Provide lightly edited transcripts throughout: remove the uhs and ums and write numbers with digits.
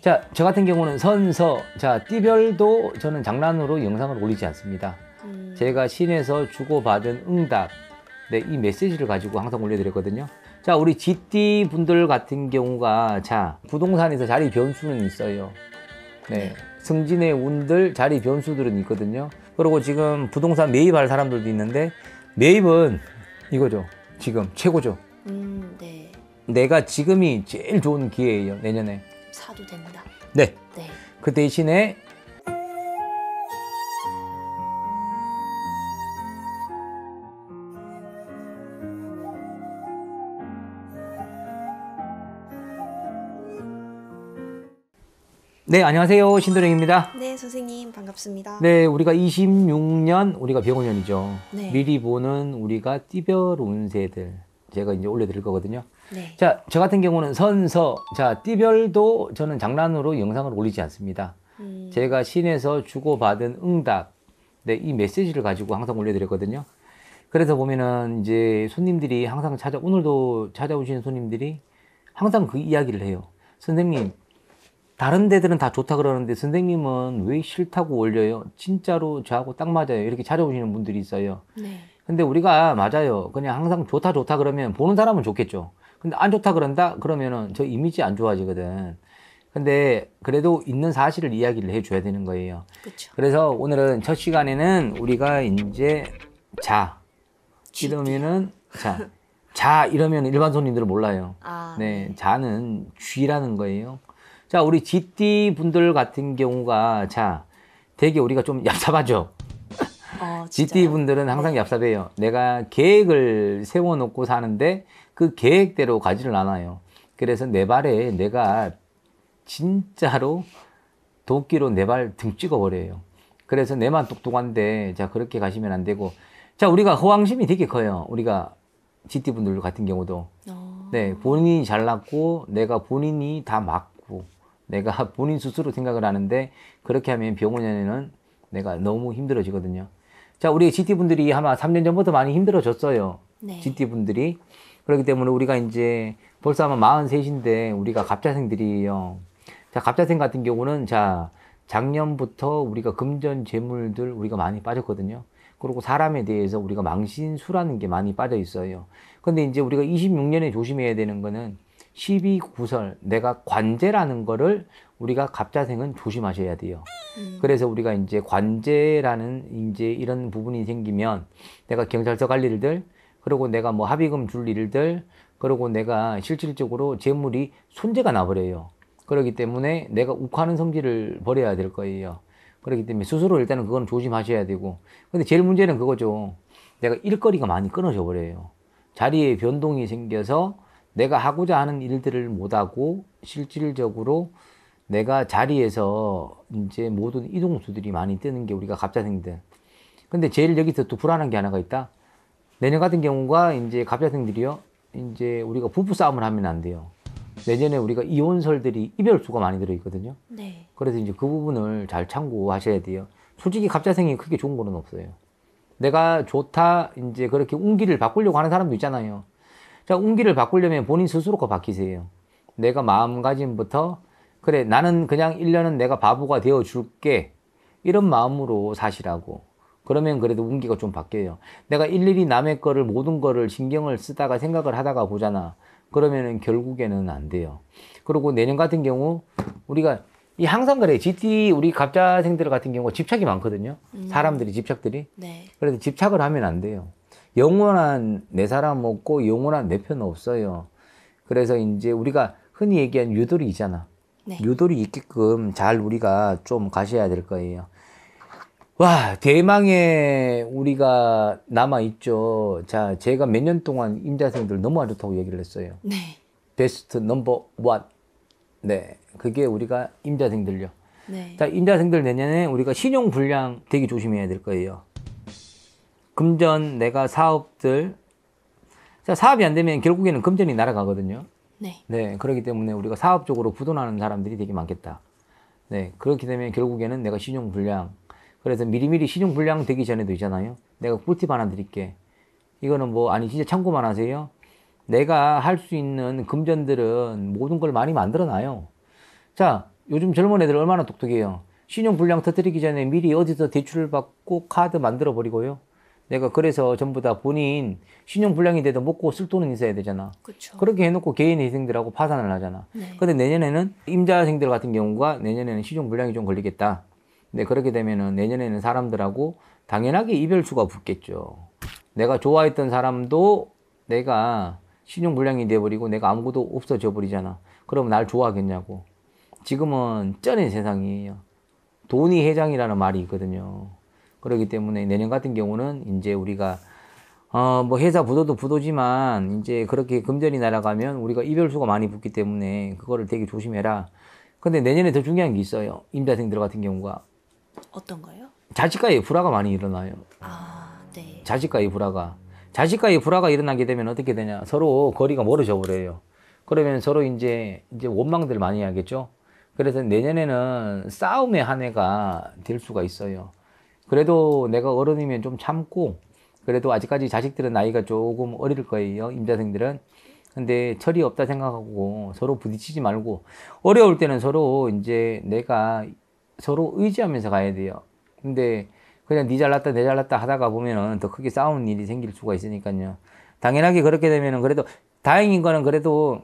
자, 저 같은 경우는 선서, 자, 띠별도 저는 장난으로 영상을 올리지 않습니다. 제가 신에서 주고받은 응답, 네, 이 메시지를 가지고 항상 올려드렸거든요. 자, 우리 GT 분들 같은 경우가, 자, 부동산에서 자리 변수는 있어요. 네. 승진의 운들, 자리 변수들은 있거든요. 그리고 지금 부동산 매입할 사람들도 있는데, 매입은 이거죠. 지금 최고죠. 네. 내가 지금이 제일 좋은 기회예요, 내년에. 사도 된다. 네. 네. 그 대신에 네, 안녕하세요. 신도령입니다. 네, 선생님 반갑습니다. 네, 우리가 26년 우리가 병원년이죠. 네. 미리 보는 우리가 띠별 운세들 제가 이제 올려드릴 거거든요. 네. 자, 저 같은 경우는 선서, 자, 띠별도 저는 장난으로 영상을 올리지 않습니다. 제가 신에서 주고받은 응답, 네, 이 메시지를 가지고 항상 올려드렸거든요. 그래서 보면은 이제 손님들이 항상 오늘도 찾아오시는 손님들이 항상 그 이야기를 해요. 선생님, 다른 데들은 다 좋다 그러는데 선생님은 왜 싫다고 올려요? 진짜로 저하고 딱 맞아요. 이렇게 찾아오시는 분들이 있어요. 네. 근데 우리가 맞아요. 그냥 항상 좋다 그러면 보는 사람은 좋겠죠. 근데 안 좋다 그런다? 그러면은 저 이미지 안 좋아지거든. 근데 그래도 있는 사실을 이야기를 해줘야 되는 거예요. 그렇죠. 그래서 오늘은 첫 시간에는 우리가 이제 이러면은 자 이러면 일반 손님들은 몰라요. 네, 자는 쥐라는 거예요. 자, 우리 GT 분들 같은 경우가 자 되게 우리가 좀 얍삽하죠. GT 분들은 항상 얍삽해요. 내가 계획을 세워놓고 사는데 그 계획대로 가지를 않아요. 그래서 내 발에 내가 진짜로 도끼로 내 발 등 찍어버려요. 그래서 내만 똑똑한데 자 그렇게 가시면 안 되고 자 우리가 허황심이 되게 커요. 우리가 GT 분들 같은 경우도 네 본인이 잘났고 내가 본인이 다 맞고 내가 본인 스스로 생각을 하는데 그렇게 하면 병원에는 내가 너무 힘들어지거든요. 자, 우리 GT분들이 아마 3년 전부터 많이 힘들어졌어요. 네. GT분들이. 그렇기 때문에 우리가 이제 벌써 아마 43인데 우리가 갑자생들이에요. 자, 갑자생 같은 경우는 자, 작년부터 우리가 금전 재물들 우리가 많이 빠졌거든요. 그리고 사람에 대해서 우리가 망신수라는 게 많이 빠져 있어요. 근데 이제 우리가 26년에 조심해야 되는 거는 12구설, 내가 관제라는 거를 우리가 갑자생은 조심하셔야 돼요. 그래서 우리가 이제 관제라는 이제 이런 부분이 생기면 내가 경찰서 갈 일들, 그리고 내가 뭐 합의금 줄 일들, 그리고 내가 실질적으로 재물이 손재가 나버려요. 그렇기 때문에 내가 욱하는 성질을 버려야 될 거예요. 그렇기 때문에 스스로 일단은 그건 조심하셔야 되고. 근데 제일 문제는 그거죠. 내가 일거리가 많이 끊어져 버려요. 자리에 변동이 생겨서 내가 하고자 하는 일들을 못하고 실질적으로 내가 자리에서 이제 모든 이동수들이 많이 뜨는 게 우리가 갑자생들. 근데 제일 여기서 또 불안한 게 하나가 있다. 내년 같은 경우가 이제 갑자생들이요. 이제 우리가 부부싸움을 하면 안 돼요. 내년에 우리가 이혼설들이 이별수가 많이 들어있거든요. 네. 그래서 이제 그 부분을 잘 참고하셔야 돼요. 솔직히 갑자생이 크게 좋은 거는 없어요. 내가 좋다, 이제 그렇게 운기를 바꾸려고 하는 사람도 있잖아요. 자, 운기를 바꾸려면 본인 스스로가 바뀌세요. 내가 마음가짐부터 그래 나는 그냥 1년은 내가 바보가 되어줄게 이런 마음으로 사시라고. 그러면 그래도 운기가 좀 바뀌어요. 내가 일일이 남의 거를 모든 거를 신경을 쓰다가 생각을 하다가 보잖아. 그러면은 결국에는 안 돼요. 그리고 내년 같은 경우 우리가 항상 그래. GT 우리 갑자생들 같은 경우 집착이 많거든요. 사람들이 집착들이. 네. 그래서 집착을 하면 안 돼요. 영원한 내 사람 없고 영원한 내 편 없어요. 그래서 이제 우리가 흔히 얘기하는 유돌이 있잖아. 네. 유돌이 있게끔 잘 우리가 좀 가셔야 될 거예요. 와, 대망의 우리가 남아있죠. 자, 제가 몇 년 동안 임자생들 너무 안 좋다고 얘기를 했어요. 네. 베스트 넘버 원. 네. 그게 우리가 임자생들요. 네. 자, 임자생들 내년에 우리가 신용불량 되게 조심해야 될 거예요. 금전, 내가 사업들. 자, 사업이 안 되면 결국에는 금전이 날아가거든요. 네. 네. 그렇기 때문에 우리가 사업적으로 부도나는 사람들이 되게 많겠다. 네. 그렇게 되면 결국에는 내가 신용불량. 그래서 미리미리 신용불량 되기 전에도 있잖아요. 내가 꿀팁 하나 드릴게. 이거는 뭐, 아니, 진짜 참고만 하세요. 내가 할 수 있는 금전들은 모든 걸 많이 만들어 놔요. 자, 요즘 젊은 애들 얼마나 똑똑해요. 신용불량 터뜨리기 전에 미리 어디서 대출을 받고 카드 만들어 버리고요. 내가 그래서 전부 다 본인 신용불량이 돼도 먹고 쓸 돈은 있어야 되잖아. 그쵸. 그렇게 해놓고 개인 희생들하고 파산을 하잖아. 네. 근데 내년에는 임자생들 같은 경우가 내년에는 신용불량이 좀 걸리겠다. 근데 그렇게 되면은 내년에는 사람들하고 당연하게 이별수가 붙겠죠. 내가 좋아했던 사람도 내가 신용불량이 돼버리고 내가 아무것도 없어져 버리잖아. 그럼 날 좋아하겠냐고. 지금은 쩐의 세상이에요. 돈이 해장이라는 말이 있거든요. 그렇기 때문에 내년 같은 경우는 이제 우리가 뭐 회사 부도도 부도지만 이제 그렇게 금전이 날아가면 우리가 이별수가 많이 붙기 때문에 그거를 되게 조심해라. 근데 내년에 더 중요한 게 있어요. 임자생들 같은 경우가. 어떤 거요? 자식과의 불화가 많이 일어나요. 아, 네. 자식과의 불화가. 자식과의 불화가 일어나게 되면 어떻게 되냐. 서로 거리가 멀어져 버려요. 그러면 서로 이제 원망들 많이 하겠죠. 그래서 내년에는 싸움의 한 해가 될 수가 있어요. 그래도 내가 어른이면 좀 참고, 그래도 아직까지 자식들은 나이가 조금 어릴 거예요. 임자생들은. 근데 철이 없다 생각하고 서로 부딪히지 말고, 어려울 때는 서로 이제 내가 서로 의지하면서 가야 돼요. 근데 그냥 니 잘났다 내 잘났다 하다가 보면은 더 크게 싸우는 일이 생길 수가 있으니까요. 당연하게 그렇게 되면은 그래도 다행인 거는 그래도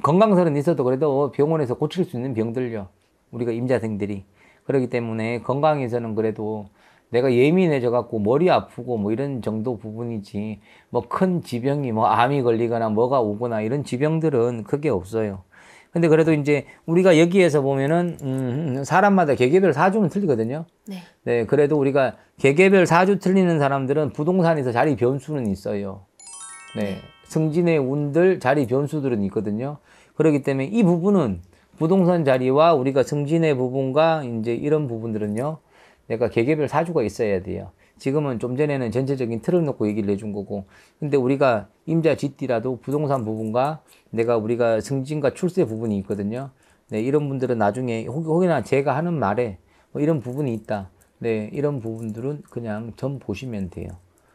건강설은 있어도 그래도 병원에서 고칠 수 있는 병들요. 우리가 임자생들이. 그렇기 때문에 건강에서는 그래도 내가 예민해져 갖고 머리 아프고 뭐 이런 정도 부분이지 뭐 큰 지병이 뭐 암이 걸리거나 뭐가 오거나 이런 지병들은 크게 없어요. 근데 그래도 이제 우리가 여기에서 보면은 사람마다 계계별 사주는 틀리거든요. 네. 네, 그래도 우리가 계계별 사주 틀리는 사람들은 부동산에서 자리 변수는 있어요. 네. 승진의 운들 자리 변수들은 있거든요. 그렇기 때문에 이 부분은 부동산 자리와 우리가 승진의 부분과 이제 이런 부분들은요. 내가 계계별 사주가 있어야 돼요. 지금은 좀 전에는 전체적인 틀을 놓고 얘기를 해준 거고. 근데 우리가 임자 쥐띠라도 부동산 부분과 우리가 승진과 출세 부분이 있거든요. 네, 이런 분들은 나중에 혹여나 제가 하는 말에 뭐 이런 부분이 있다. 네, 이런 부분들은 그냥 점 보시면 돼요.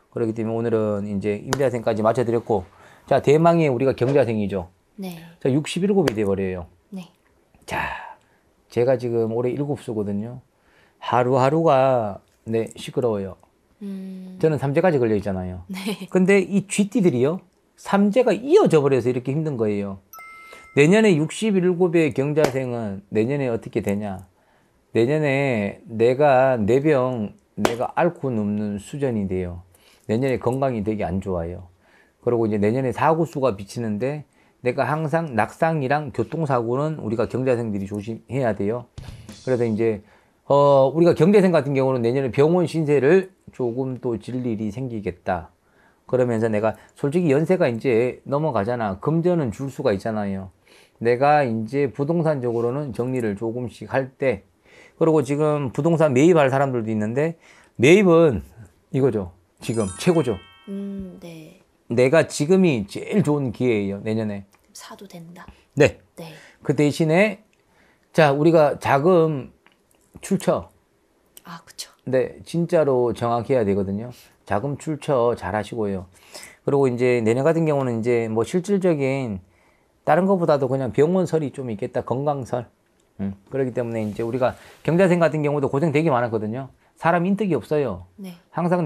그렇기 때문에 오늘은 이제 임자생까지 맞춰드렸고, 자, 대망의 우리가 경자생이죠. 네. 자, 67이 돼버려요. 네. 자, 제가 지금 올해 7수거든요. 하루하루가, 네, 시끄러워요. 저는 삼재까지 걸려 있잖아요. 네. 근데 이 쥐띠들이요, 삼재가 이어져 버려서 이렇게 힘든 거예요. 내년에 67의 경자생은 내년에 어떻게 되냐. 내년에 내가 앓고 눕는 수준이 돼요. 내년에 건강이 되게 안 좋아요. 그리고 이제 내년에 사고수가 비치는데 내가 항상 낙상이랑 교통사고는 우리가 경자생들이 조심해야 돼요. 그래서 이제 우리가 경자생 같은 경우는 내년에 병원 신세를 조금 또 질 일이 생기겠다. 그러면서 내가 솔직히 연세가 이제 넘어가잖아. 금전은 줄 수가 있잖아요. 내가 이제 부동산적으로는 정리를 조금씩 할 때, 그리고 지금 부동산 매입할 사람들도 있는데 매입은 이거죠. 지금 최고죠. 네. 내가 지금이 제일 좋은 기회예요. 내년에. 사도 된다. 네. 네. 그 대신에 자, 우리가 자금 출처. 아, 그쵸. 네, 진짜로 정확해야 되거든요. 자금 출처 잘 하시고요. 그리고 이제 내년 같은 경우는 이제 뭐 실질적인 다른 것보다도 그냥 병원설이 좀 있겠다. 건강설. 그렇기 때문에 이제 우리가 경자생 같은 경우도 고생 되게 많았거든요. 사람 인덕이 없어요. 네. 항상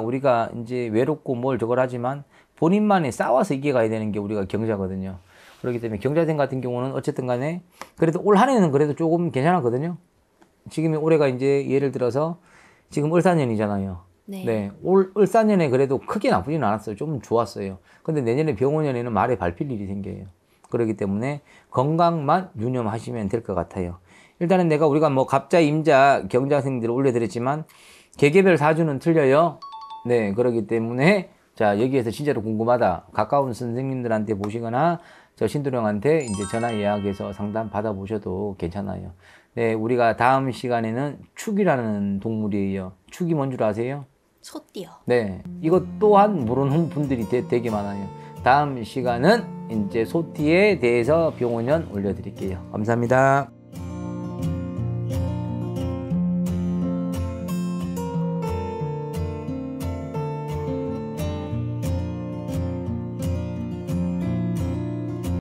우리가 이제 외롭고 뭘 저걸 하지만 본인만이 싸워서 이겨가야 되는 게 우리가 경자거든요. 그렇기 때문에 경자생 같은 경우는 어쨌든 간에 그래도 올 한 해는 그래도 조금 괜찮았거든요. 지금 올해가 이제 예를 들어서 지금 을사년이잖아요. 네. 네. 올 을사년에 그래도 크게 나쁘지는 않았어요. 좀 좋았어요. 근데 내년에 병원년에는 말에 밟힐 일이 생겨요. 그렇기 때문에 건강만 유념하시면 될 것 같아요. 일단은 우리가 뭐 갑자, 임자, 경자생들을 올려드렸지만 계계별 사주는 틀려요. 네. 그렇기 때문에 자, 여기에서 진짜로 궁금하다. 가까운 선생님들한테 보시거나 저 신도령한테 이제 전화 예약해서 상담 받아보셔도 괜찮아요. 네, 우리가 다음 시간에는 축이라는 동물이에요. 축이 뭔 줄 아세요? 소띠요. 네, 이것 또한 모르는 분들이 되게 많아요. 다음 시간은 이제 소띠에 대해서 병원년 올려드릴게요. 감사합니다.